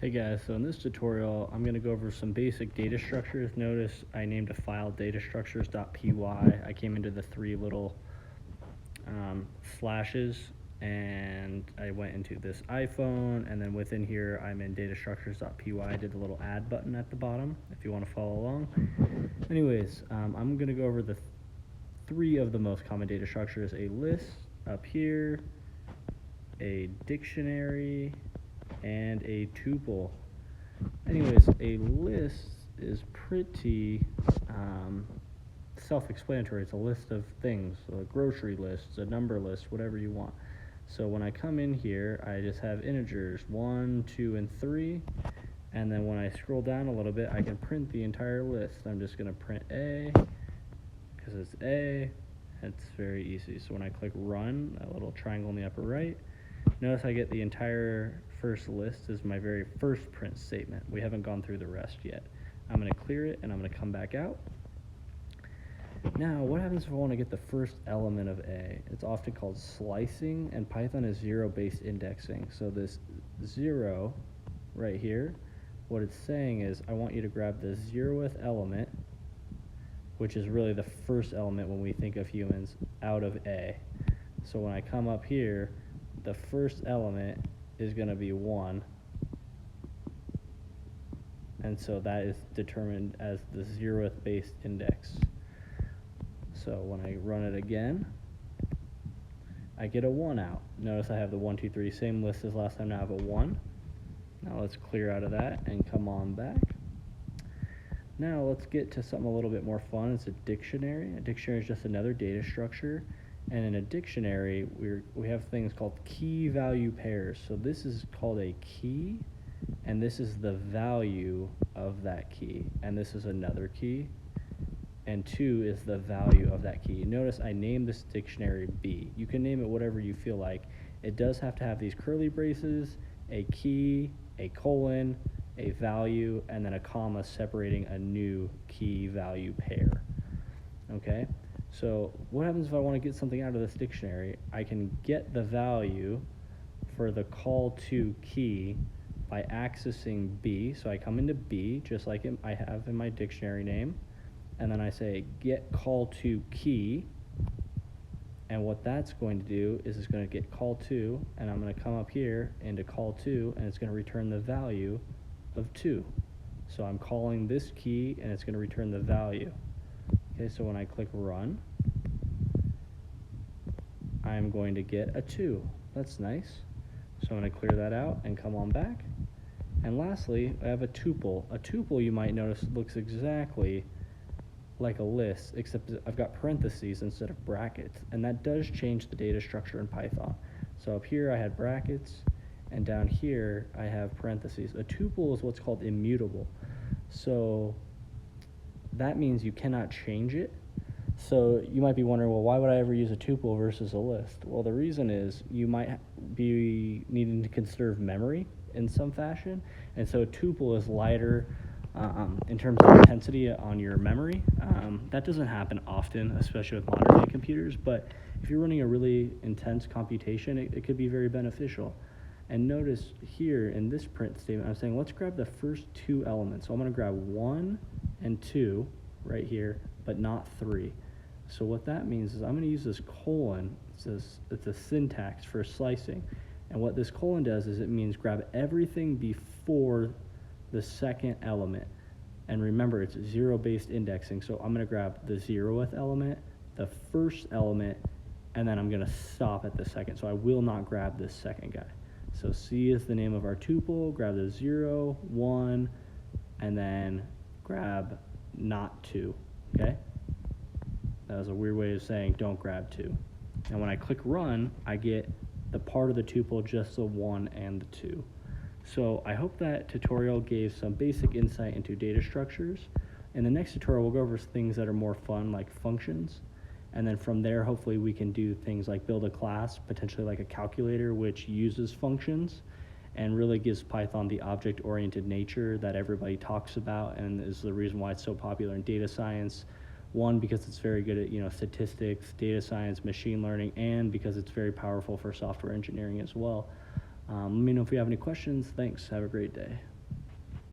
Hey guys, so in this tutorial, I'm going to go over some basic data structures. Notice I named a file datastructures.py. I came into the three little slashes and I went into this iPhone, and then within here I'm in datastructures.py. I did the little add button at the bottom if you want to follow along. Anyways, I'm going to go over the three of the most common data structures: a list up here, a dictionary, and a tuple. Anyways, a list is pretty self-explanatory. It's a list of things, a grocery list, a number list, whatever you want. So when I come in here, I just have integers 1, 2, and 3, and then when I scroll down a little bit, I can print the entire list. I'm just going to print A because it's A. It's very easy. So when I click run, that little triangle in the upper right, notice I get the entire first list as my very first print statement. We haven't gone through the rest yet. I'm going to clear it and I'm going to come back out. Now, what happens if I want to get the first element of A? It's often called slicing, and Python is zero-based indexing. So this 0 right here, what it's saying is I want you to grab the 0th element, which is really the first element when we think of humans, out of A. So when I come up here, the first element is going to be 1, and so that is determined as the 0th based index. So when I run it again, I get a 1 out. Notice I have the 1, 2, 3, same list as last time. Now I have a 1. Now let's clear out of that and come on back. Now let's get to something a little bit more fun. It's a dictionary. A dictionary is just another data structure. And in a dictionary, we have things called key-value pairs. So this is called a key, and this is the value of that key. And this is another key, and 2 is the value of that key. Notice I named this dictionary B. You can name it whatever you feel like. It does have to have these curly braces, a key, a colon, a value, and then a comma separating a new key-value pair. Okay? So what happens if I want to get something out of this dictionary? I can get the value for the call to key by accessing B. So I come into B, just like I have in my dictionary name, and then I say get call to key, and what that's going to do is it's going to get call to, and I'm going to come up here into call to, and it's going to return the value of 2. So I'm calling this key, and it's going to return the value. Okay, so when I click run, I'm going to get a 2. That's nice. So I'm going to clear that out and come on back. And lastly, I have a tuple. A tuple, you might notice, looks exactly like a list, except I've got parentheses instead of brackets. And that does change the data structure in Python. So up here I had brackets, and down here I have parentheses. A tuple is what's called immutable. So that means you cannot change it. So you might be wondering, well, why would I ever use a tuple versus a list? Well, the reason is you might be needing to conserve memory in some fashion, and so a tuple is lighter in terms of intensity on your memory. That doesn't happen often, especially with modern day computers, but if you're running a really intense computation, it could be very beneficial. And notice here in this print statement, I'm saying let's grab the first 2 elements. So I'm going to grab 1 and 2 right here, but not 3. So what that means is I'm going to use this colon. It's a syntax for slicing. And what this colon does is it means grab everything before the second element. And remember, it's zero-based indexing. So I'm going to grab the 0th element, the first element, and then I'm going to stop at the second. So I will not grab this second guy. So C is the name of our tuple. Grab the 0, 1, and then grab not 2. Okay? That was a weird way of saying don't grab 2. And when I click run, I get the part of the tuple, just the 1 and the 2. So I hope that tutorial gave some basic insight into data structures. In the next tutorial, we'll go over things that are more fun, like functions. And then from there, hopefully we can do things like build a class, potentially like a calculator, which uses functions and really gives Python the object-oriented nature that everybody talks about and is the reason why it's so popular in data science. One, because it's very good at statistics, data science, machine learning, and because it's very powerful for software engineering as well. Let me know if you have any questions. Thanks. Have a great day.